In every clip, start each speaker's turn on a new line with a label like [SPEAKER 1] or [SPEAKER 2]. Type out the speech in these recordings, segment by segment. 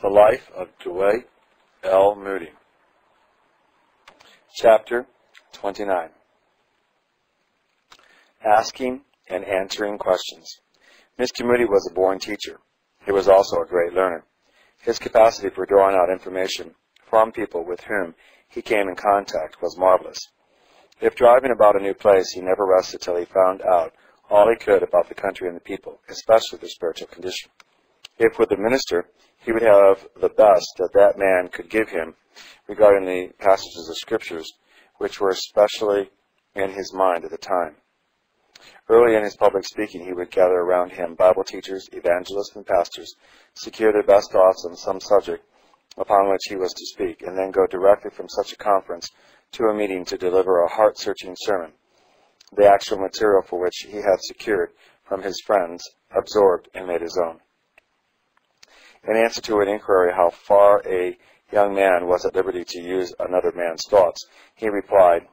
[SPEAKER 1] The Life of Dwight Moody. Chapter 29. Asking and Answering Questions. Mr. Moody was a born teacher. He was also a great learner. His capacity for drawing out information from people with whom he came in contact was marvelous. If driving about a new place, he never rested till he found out all he could about the country and the people, especially their spiritual condition. If with a minister, he would have the best that man could give him regarding the passages of Scriptures which were especially in his mind at the time. Early in his public speaking, he would gather around him Bible teachers, evangelists, and pastors, secure their best thoughts on some subject upon which he was to speak, and then go directly from such a conference to a meeting to deliver a heart-searching sermon, the actual material for which he had secured from his friends, absorbed, and made his own. In answer to an inquiry how far a young man was at liberty to use another man's thoughts, he replied,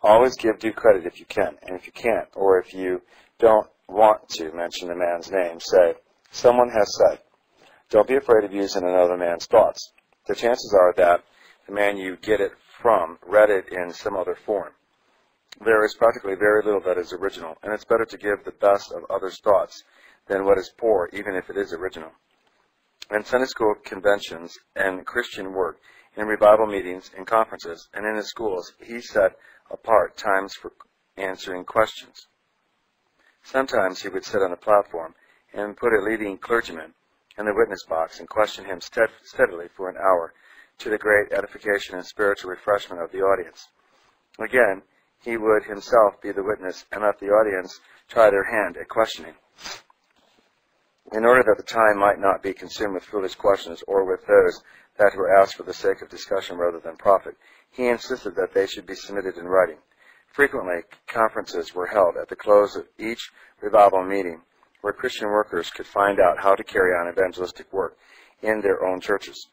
[SPEAKER 1] "Always give due credit if you can, and if you can't, or if you don't want to mention the man's name, say, 'Someone has said.' Don't be afraid of using another man's thoughts. The chances are that the man you get it from read it in some other form. There is practically very little that is original, and it's better to give the best of others' thoughts than what is poor, even if it is original." In Sunday school conventions and Christian work, in revival meetings and conferences, and in his schools, he set apart times for answering questions. Sometimes he would sit on a platform and put a leading clergyman in the witness box and question him steadily for an hour, to the great edification and spiritual refreshment of the audience. Again, he would himself be the witness and let the audience try their hand at questioning. In order that the time might not be consumed with foolish questions or with those that were asked for the sake of discussion rather than profit, he insisted that they should be submitted in writing. Frequently, conferences were held at the close of each revival meeting where Christian workers could find out how to carry on evangelistic work in their own churches.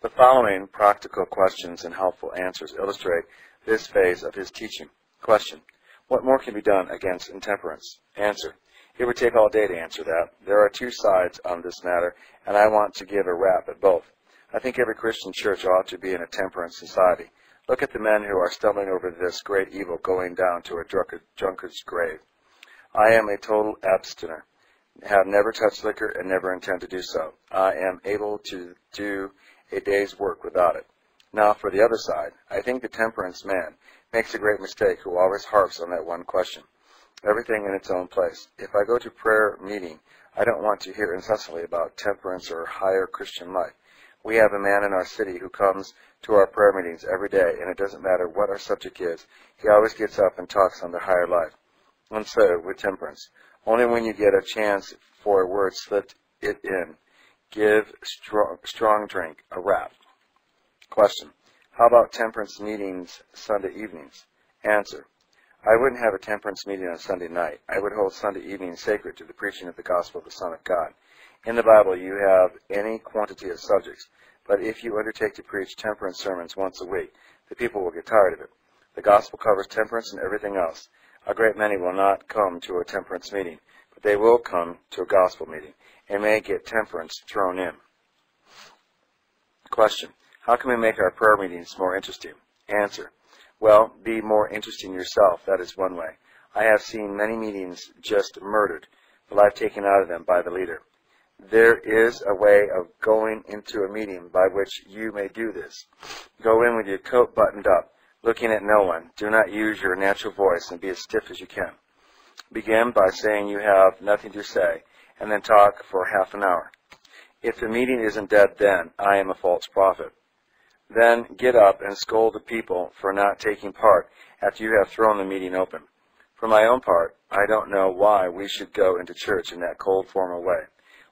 [SPEAKER 1] The following practical questions and helpful answers illustrate this phase of his teaching. Question: what more can be done against intemperance? Answer: it would take all day to answer that. There are two sides on this matter, and I want to give a rap at both. I think every Christian church ought to be in a temperance society. Look at the men who are stumbling over this great evil going down to a drunkard's grave. I am a total abstainer, have never touched liquor and never intend to do so. I am able to do a day's work without it. Now, for the other side, I think the temperance man makes a great mistake who always harps on that one question. Everything in its own place. If I go to prayer meeting, I don't want to hear incessantly about temperance or higher Christian life. We have a man in our city who comes to our prayer meetings every day, and it doesn't matter what our subject is, he always gets up and talks on the higher life. And so, with temperance, only when you get a chance for a word slipped it in, give strong drink a rap. Question: how about temperance meetings Sunday evenings? Answer: I wouldn't have a temperance meeting on Sunday night. I would hold Sunday evening sacred to the preaching of the gospel of the Son of God. In the Bible, you have any quantity of subjects, but if you undertake to preach temperance sermons once a week, the people will get tired of it. The gospel covers temperance and everything else. A great many will not come to a temperance meeting, but they will come to a gospel meeting, and may get temperance thrown in. Question: how can we make our prayer meetings more interesting? Answer: well, be more interesting yourself. That is one way. I have seen many meetings just murdered, the life taken out of them by the leader. There is a way of going into a meeting by which you may do this. Go in with your coat buttoned up, looking at no one. Do not use your natural voice and be as stiff as you can. Begin by saying you have nothing to say, and then talk for half an hour. If the meeting isn't dead then, I am a false prophet. Then get up and scold the people for not taking part after you have thrown the meeting open. For my own part, I don't know why we should go into church in that cold, formal way.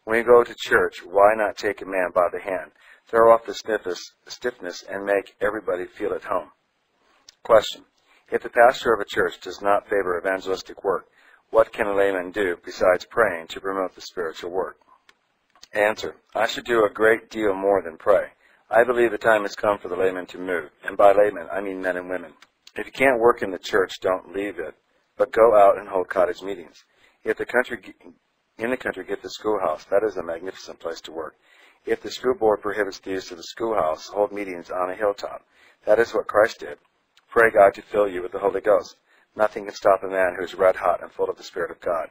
[SPEAKER 1] When you go to church, why not take a man by the hand, throw off the stiffness, and make everybody feel at home? Question: if the pastor of a church does not favor evangelistic work, what can a layman do besides praying to promote the spiritual work? Answer: I should do a great deal more than pray. I believe the time has come for the laymen to move, and by laymen I mean men and women. If you can't work in the church, don't leave it, but go out and hold cottage meetings. If the country in the country get the schoolhouse. That is a magnificent place to work. If the school board prohibits the use of the schoolhouse, hold meetings on a hilltop. That is what Christ did. Pray God to fill you with the Holy Ghost. Nothing can stop a man who is red hot and full of the Spirit of God.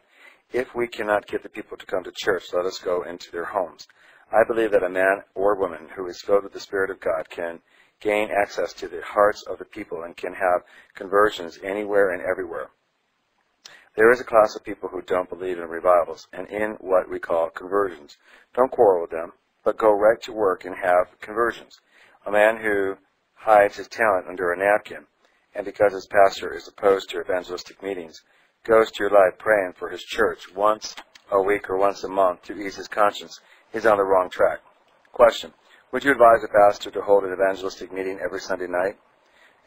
[SPEAKER 1] If we cannot get the people to come to church, let us go into their homes. I believe that a man or woman who is filled with the Spirit of God can gain access to the hearts of the people and can have conversions anywhere and everywhere. There is a class of people who don't believe in revivals and in what we call conversions. Don't quarrel with them, but go right to work and have conversions. A man who hides his talent under a napkin, and because his pastor is opposed to evangelistic meetings, goes to your life praying for his church once a week or once a month to ease his conscience, is on the wrong track. Question: would you advise a pastor to hold an evangelistic meeting every Sunday night?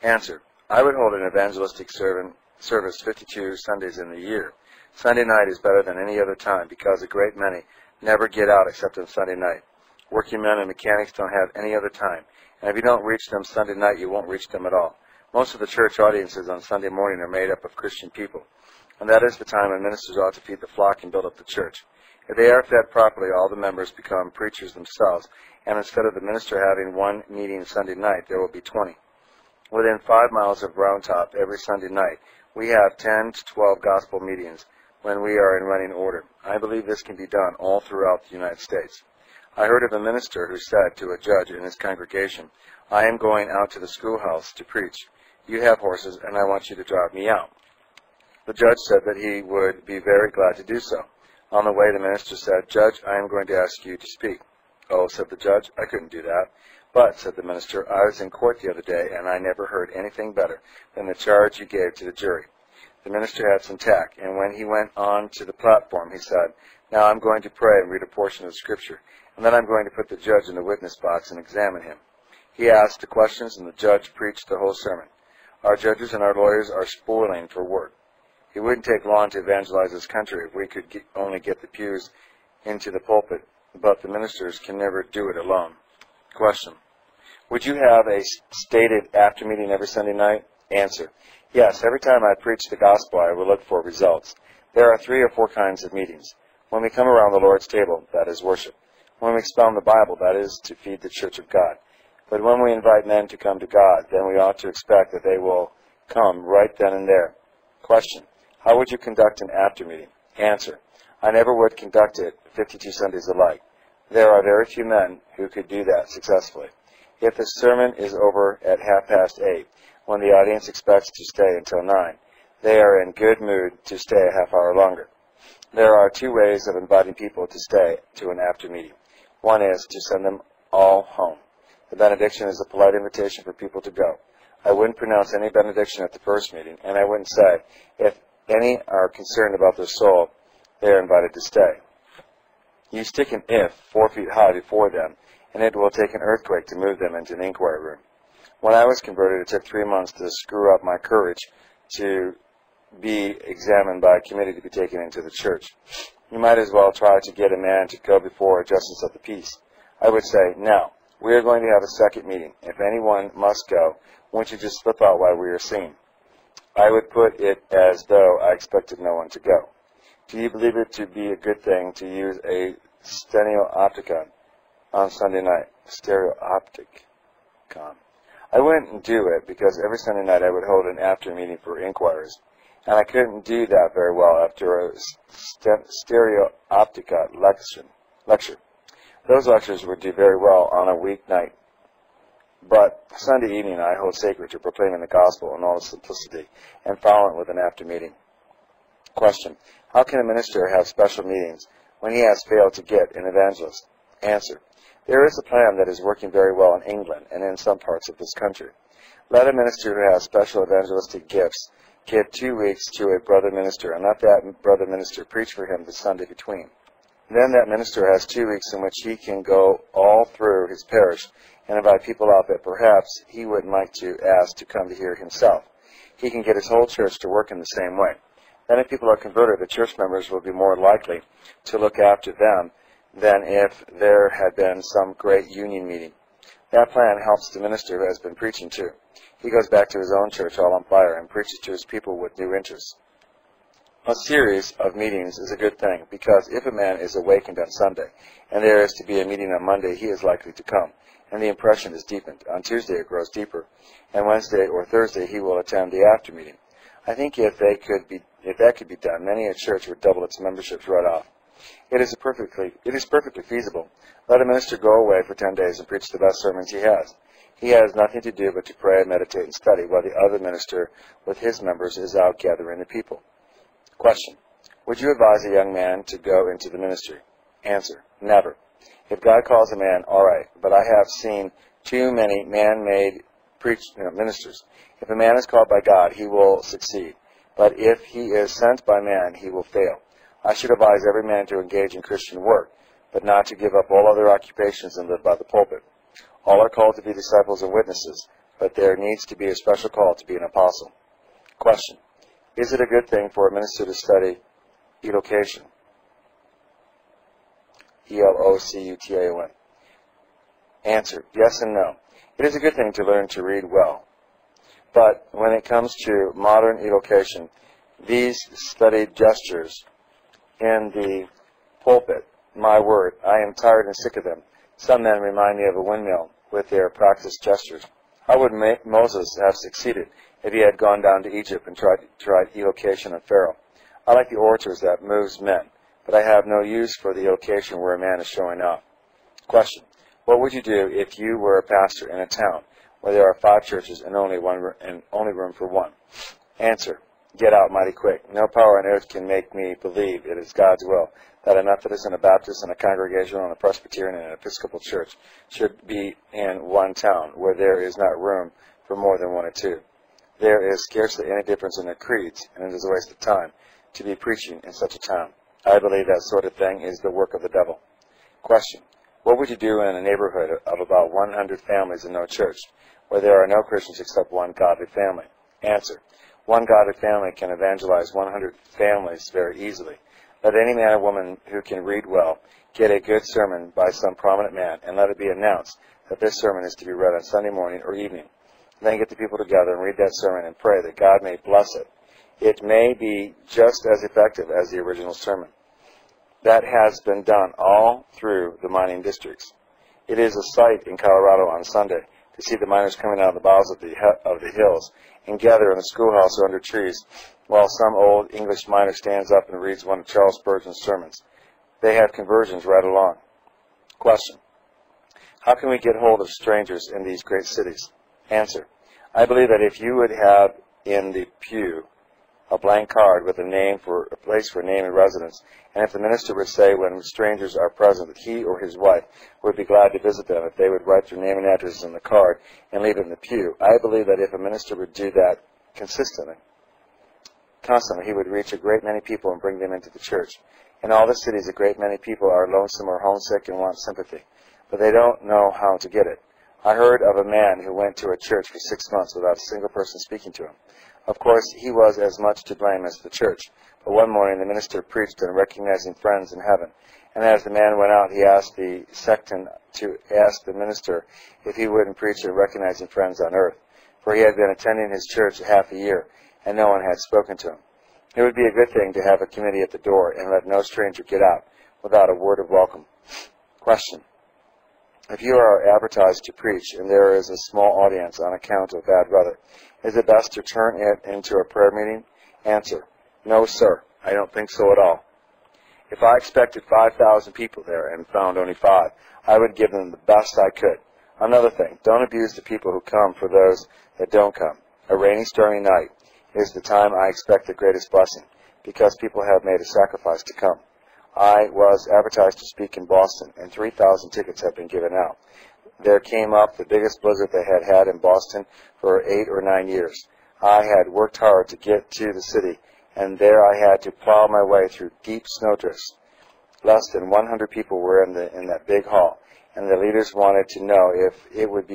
[SPEAKER 1] Answer: I would hold an evangelistic service 52 Sundays in the year. Sunday night is better than any other time because a great many never get out except on Sunday night. Working men and mechanics don't have any other time, and if you don't reach them Sunday night, you won't reach them at all. Most of the church audiences on Sunday morning are made up of Christian people, and that is the time when ministers ought to feed the flock and build up the church. If they are fed properly, all the members become preachers themselves, and instead of the minister having one meeting Sunday night, there will be 20. Within 5 miles of Round Top every Sunday night, we have 10 to 12 gospel meetings when we are in running order. I believe this can be done all throughout the United States. I heard of a minister who said to a judge in his congregation, I am going out to the schoolhouse to preach. You have horses, and I want you to drive me out. The judge said that he would be very glad to do so. On the way, the minister said, Judge, I am going to ask you to speak. Oh, said the judge, I couldn't do that. But, said the minister, I was in court the other day, and I never heard anything better than the charge you gave to the jury. The minister had some tact, and when he went on to the platform, he said, Now I'm going to pray and read a portion of the Scripture, and then I'm going to put the judge in the witness box and examine him. He asked the questions, and the judge preached the whole sermon. Our judges and our lawyers are spoiling for work. It wouldn't take long to evangelize this country if we could only get the pews into the pulpit, but the ministers can never do it alone. Question: would you have a stated after meeting every Sunday night? Answer: yes, every time I preach the gospel, I will look for results. There are 3 or 4 kinds of meetings. When we come around the Lord's table, that is worship. When we expound the Bible, that is to feed the church of God. But when we invite men to come to God, then we ought to expect that they will come right then and there. Question: how would you conduct an after meeting? Answer: I never would conduct it 52 Sundays alike. There are very few men who could do that successfully. If the sermon is over at 8:30, when the audience expects to stay until 9, they are in good mood to stay a half hour longer. There are 2 ways of inviting people to stay to an after meeting. One is to send them all home. The benediction is a polite invitation for people to go. I wouldn't pronounce any benediction at the first meeting, and I wouldn't say, if any are concerned about their soul, they are invited to stay. You stick an if 4 feet high before them, and it will take an earthquake to move them into an inquiry room. When I was converted, it took 3 months to screw up my courage to be examined by a committee to be taken into the church. You might as well try to get a man to go before a justice of the peace. I would say, now, we are going to have a second meeting. If anyone must go, won't you just slip out while we are seen? I would put it as though I expected no one to go. Do you believe it to be a good thing to use a stereopticon on Sunday night? Stereopticon. I wouldn't do it because every Sunday night I would hold an after meeting for inquirers, and I couldn't do that very well after a stereoptica lecture. Those lectures would do very well on a weeknight. But Sunday evening I hold sacred to proclaiming the gospel in all its simplicity and follow it with an after meeting. Question: how can a minister have special meetings when he has failed to get an evangelist? Answer: there is a plan that is working very well in England and in some parts of this country. Let a minister who has special evangelistic gifts give 2 weeks to a brother minister, and let that brother minister preach for him the Sunday between. Then that minister has 2 weeks in which he can go all through his parish and invite people out that perhaps he wouldn't like to ask to come to hear himself. He can get his whole church to work in the same way. Then if people are converted, the church members will be more likely to look after them than if there had been some great union meeting. That plan helps the minister who has been preaching too. He goes back to his own church all on fire and preaches to his people with new interests. A series of meetings is a good thing, because if a man is awakened on Sunday, and there is to be a meeting on Monday, he is likely to come, and the impression is deepened. On Tuesday it grows deeper, and Wednesday or Thursday he will attend the after meeting. I think if that could be done, many a church would double its memberships right off. It is perfectly feasible. Let a minister go away for 10 days and preach the best sermons he has. He has nothing to do but to pray, meditate, and study, while the other minister with his members is out gathering the people. Question. Would you advise a young man to go into the ministry? Answer. Never. If God calls a man, all right, but I have seen too many man-made ministers. If a man is called by God, he will succeed. But if he is sent by man, he will fail. I should advise every man to engage in Christian work, but not to give up all other occupations and live by the pulpit. All are called to be disciples and witnesses, but there needs to be a special call to be an apostle. Question. Is it a good thing for a minister to study elocution? E-L-O-C-U-T-A-O-N. Answer. Yes and no. It is a good thing to learn to read well. But when it comes to modern elocution, these studied gestures in the pulpit, my word, I am tired and sick of them. Some men remind me of a windmill with their practiced gestures. How would Moses have succeeded if he had gone down to Egypt and tried elocution on Pharaoh? I like the orators that moves men, but I have no use for the elocution where a man is showing off. Question. What would you do if you were a pastor in a town where there are 5 churches and only room for one? Answer. Get out mighty quick. No power on earth can make me believe it is God's will that a Methodist and a Baptist and a Congregational and a Presbyterian and an Episcopal church should be in one town where there is not room for more than 1 or 2. There is scarcely any difference in their creeds, and it is a waste of time to be preaching in such a town. I believe that sort of thing is the work of the devil. Question. What would you do in a neighborhood of about 100 families and no church, where there are no Christians except one godly family? Answer. One godly family can evangelize 100 families very easily. Let any man or woman who can read well get a good sermon by some prominent man, and let it be announced that this sermon is to be read on Sunday morning or evening. Then get the people together and read that sermon and pray that God may bless it. It may be just as effective as the original sermon. That has been done all through the mining districts. It is a sight in Colorado on Sunday to see the miners coming out of the boughs of the hills and gather in the schoolhouse or under trees, while some old English miner stands up and reads one of Charles Spurgeon's sermons. They have conversions right along. Question. How can we get hold of strangers in these great cities? Answer. I believe that if you would have in the pew a blank card with a place for name and residence, and if the minister would say when strangers are present that he or his wife would be glad to visit them if they would write their name and address in the card and leave it in the pew, I believe that if a minister would do that constantly, he would reach a great many people and bring them into the church. In all the cities, a great many people are lonesome or homesick and want sympathy, but they don't know how to get it. I heard of a man who went to a church for 6 months without a single person speaking to him. Of course, he was as much to blame as the church, but one morning the minister preached on recognizing friends in heaven, and as the man went out, he asked the sexton to ask the minister if he wouldn't preach on recognizing friends on earth, for he had been attending his church half a year, and no one had spoken to him. It would be a good thing to have a committee at the door and let no stranger get out without a word of welcome. Question. If you are advertised to preach and there is a small audience on account of bad weather, is it best to turn it into a prayer meeting? Answer. No, sir. I don't think so at all. If I expected 5,000 people there and found only 5, I would give them the best I could. Another thing, don't abuse the people who come for those that don't come. A rainy, stormy night is the time I expect the greatest blessing, because people have made a sacrifice to come. I was advertised to speak in Boston, and 3,000 tickets have been given out. There came up the biggest blizzard they had had in Boston for 8 or 9 years. I had worked hard to get to the city, and there I had to plow my way through deep snowdrifts. Less than 100 people were in that big hall, and the leaders wanted to know if it would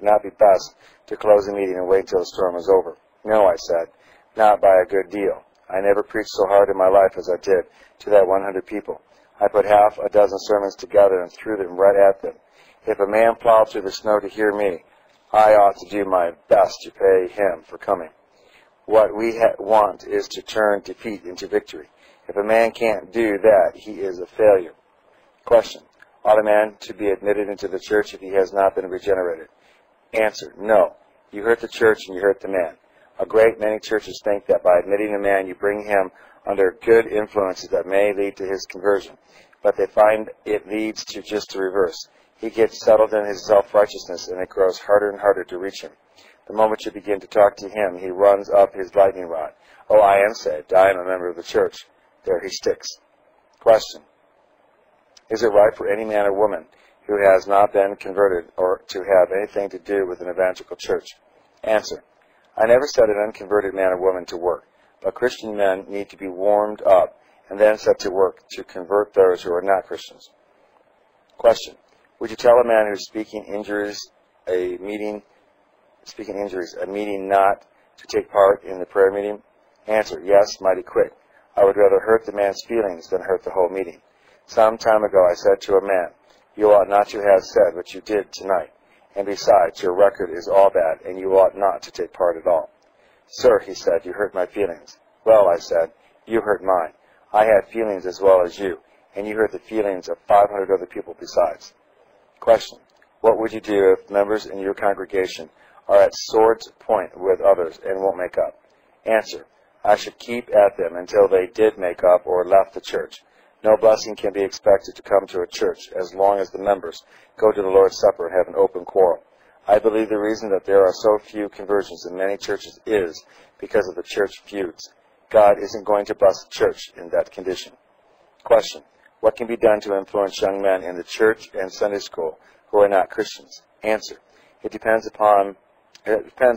[SPEAKER 1] not be best to close the meeting and wait till the storm was over. No, I said, not by a good deal. I never preached so hard in my life as I did to that 100 people. I put half a dozen sermons together and threw them right at them. If a man plowed through the snow to hear me, I ought to do my best to pay him for coming. What we want is to turn defeat into victory. If a man can't do that, he is a failure. Question. Ought a man to be admitted into the church if he has not been regenerated? Answer. No. You hurt the church and you hurt the man. A great many churches think that by admitting a man, you bring him under good influences that may lead to his conversion. But they find it leads to just the reverse. He gets settled in his self-righteousness, and it grows harder and harder to reach him. The moment you begin to talk to him, he runs up his lightning rod. Oh, I am saved. I am a member of the church. There he sticks. Question. Is it right for any man or woman who has not been converted or to have anything to do with an evangelical church? Answer. I never set an unconverted man or woman to work, but Christian men need to be warmed up and then set to work to convert those who are not Christians. Question. Would you tell a man who's speaking injuries a meeting not to take part in the prayer meeting? Answer. Yes, mighty quick. I would rather hurt the man's feelings than hurt the whole meeting. Some time ago I said to a man, you ought not to have said what you did tonight, and besides, your record is all bad, and you ought not to take part at all. Sir, he said, you hurt my feelings. Well, I said, you hurt mine. I have feelings as well as you, and you hurt the feelings of 500 other people besides. Question. What would you do if members in your congregation are at sword's point with others and won't make up? Answer. I should keep at them until they did make up or left the church. No blessing can be expected to come to a church as long as the members go to the Lord's Supper and have an open quarrel. I believe the reason that there are so few conversions in many churches is because of the church feuds. God isn't going to bless the church in that condition. Question. What can be done to influence young men in the church and Sunday school who are not Christians? Answer. It depends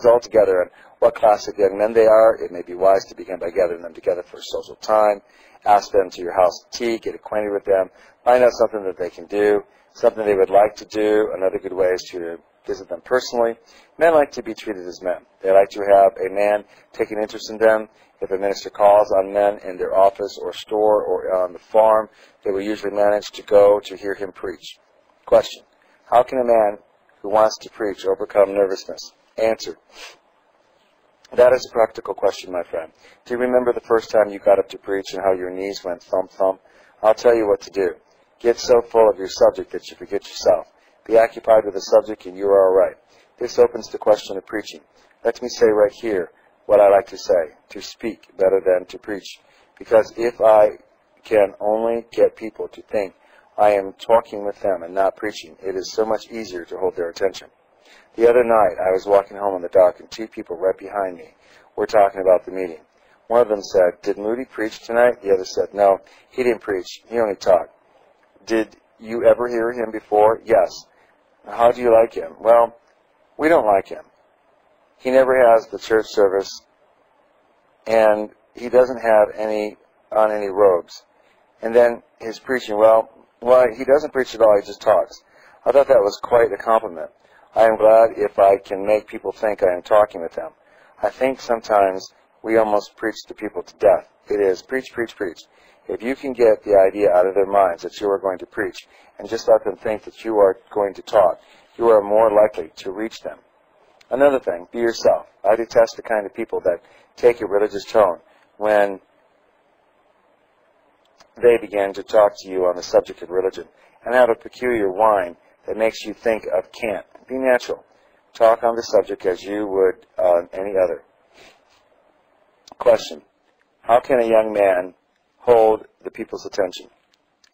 [SPEAKER 1] altogether on what class of young men they are. It may be wise to begin by gathering them together for social time. Ask them to your house to tea, get acquainted with them, find out something that they can do, something they would like to do. Another good way is to visit them personally. Men like to be treated as men. They like to have a man take an interest in them. If a minister calls on men in their office or store or on the farm, they will usually manage to go to hear him preach. Question. How can a man who wants to preach overcome nervousness? Answer. That is a practical question, my friend. Do you remember the first time you got up to preach and how your knees went thump thump? I'll tell you what to do. Get so full of your subject that you forget yourself. Be occupied with the subject and you are all right. This opens the question of preaching. Let me say right here what I like to say, to speak better than to preach. Because if I can only get people to think I am talking with them and not preaching, it is so much easier to hold their attention. The other night, I was walking home in the dark, and two people right behind me were talking about the meeting. One of them said, did Moody preach tonight? The other said, no, he didn't preach. He only talked. Did you ever hear him before? Yes. How do you like him? Well, we don't like him. He never has the church service, and he doesn't have any robes. And then his preaching, well, he doesn't preach at all, he just talks. I thought that was quite a compliment. I am glad if I can make people think I am talking with them. I think sometimes we almost preach the people to death. It is preach, preach, preach. If you can get the idea out of their minds that you are going to preach and just let them think that you are going to talk, you are more likely to reach them. Another thing, be yourself. I detest the kind of people that take a religious tone when they begin to talk to you on the subject of religion and have a peculiar whine that makes you think of can't. Be natural. Talk on the subject as you would on any other. Question. How can a young man hold the people's attention?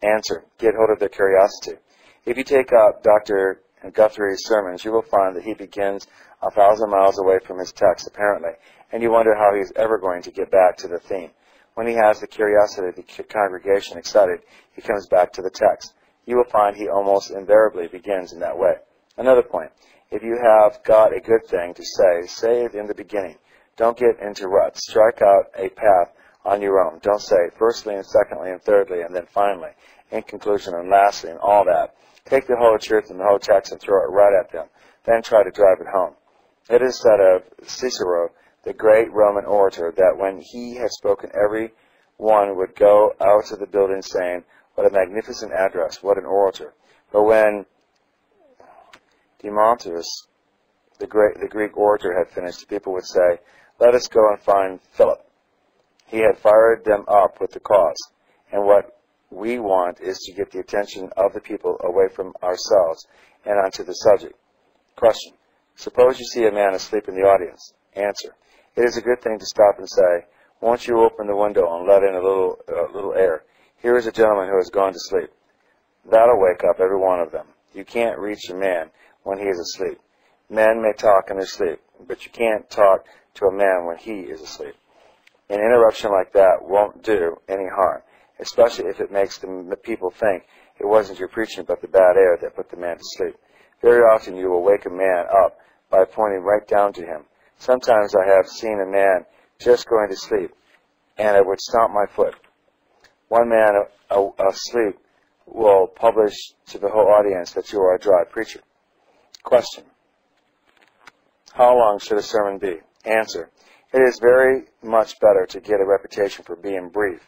[SPEAKER 1] Answer. Get hold of their curiosity. If you take up Dr. Guthrie's sermons, you will find that he begins 1,000 miles away from his text, apparently, and you wonder how he is ever going to get back to the theme. When he has the curiosity of the congregation excited, he comes back to the text. You will find he almost invariably begins in that way. Another point, if you have got a good thing to say it in the beginning. Don't get into ruts. Strike out a path on your own. Don't say firstly and secondly and thirdly and then finally, in conclusion and lastly and all that. Take the whole truth and the whole text and throw it right at them. Then try to drive it home. It is said of Cicero, the great Roman orator, that when he had spoken, every one would go out of the building saying, what a magnificent address, what an orator. But when Democritus, the Greek orator, had finished, the people would say, Let us go and find Philip. He had fired them up with the cause, and what we want is to get the attention of the people away from ourselves and onto the subject. Question. Suppose you see a man asleep in the audience. Answer. It is a good thing to stop and say, won't you open the window and let in a little air? Here is a gentleman who has gone to sleep. That'll wake up every one of them. You can't reach a man when he is asleep. Men may talk in their sleep, but you can't talk to a man when he is asleep. An interruption like that won't do any harm, especially if it makes the people think it wasn't your preaching but the bad air that put the man to sleep. Very often you will wake a man up by pointing right down to him. Sometimes I have seen a man just going to sleep, and I would stomp my foot. One man asleep will publish to the whole audience that you are a dry preacher. Question. How long should a sermon be? Answer. It is very much better to get a reputation for being brief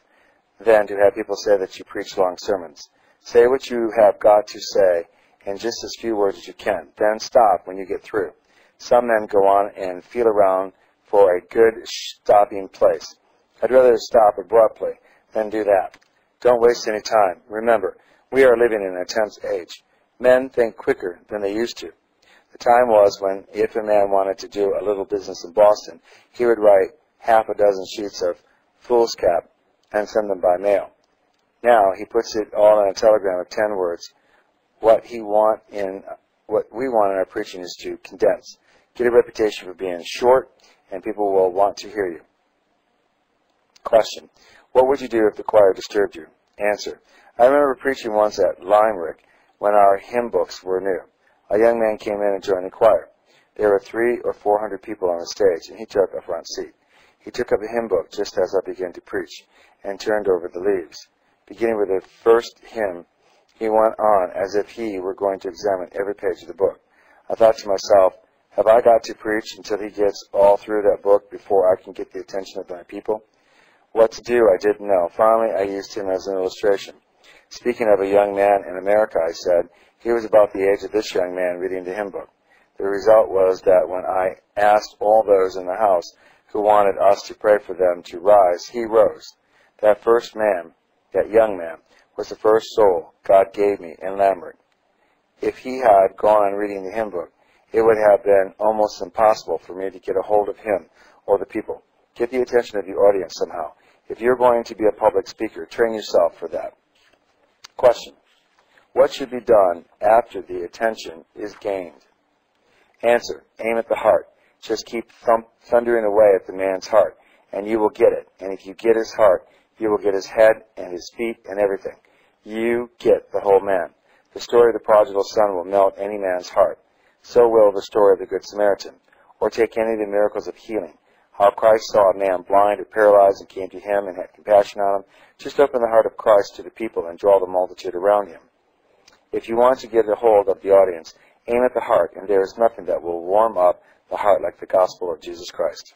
[SPEAKER 1] than to have people say that you preach long sermons. Say what you have got to say in just as few words as you can. Then stop when you get through. Some men go on and feel around for a good stopping place. I'd rather stop abruptly than do that. Don't waste any time. Remember, we are living in an intense age. Men think quicker than they used to. The time was when, if a man wanted to do a little business in Boston, he would write half a dozen sheets of foolscap and send them by mail. Now he puts it all in a telegram of 10 words. What we want in our preaching is to condense. Get a reputation for being short, and people will want to hear you. Question. What would you do if the choir disturbed you? Answer. I remember preaching once at Limerick when our hymn books were new. A young man came in and joined the choir. There were 300 or 400 people on the stage, and he took a front seat. He took up a hymn book just as I began to preach, and turned over the leaves. Beginning with the first hymn, he went on as if he were going to examine every page of the book. I thought to myself, have I got to preach until he gets all through that book before I can get the attention of my people? What to do, I didn't know. Finally, I used him as an illustration. Speaking of a young man in America, I said, he was about the age of this young man reading the hymn book. The result was that when I asked all those in the house who wanted us to pray for them to rise, he rose. That young man, was the first soul God gave me in Limerick. If he had gone on reading the hymn book, it would have been almost impossible for me to get a hold of him or the people. Get the attention of the audience somehow. If you're going to be a public speaker, train yourself for that. Question. What should be done after the attention is gained? Answer. Aim at the heart. Just keep thundering away at the man's heart, and you will get it. And if you get his heart, you will get his head and his feet and everything. You get the whole man. The story of the prodigal son will melt any man's heart. So will the story of the Good Samaritan. Or take any of the miracles of healing. How Christ saw a man blind or paralyzed and came to him and had compassion on him. Just open the heart of Christ to the people and draw the multitude around him. If you want to get a hold of the audience, aim at the heart, and there is nothing that will warm up the heart like the gospel of Jesus Christ.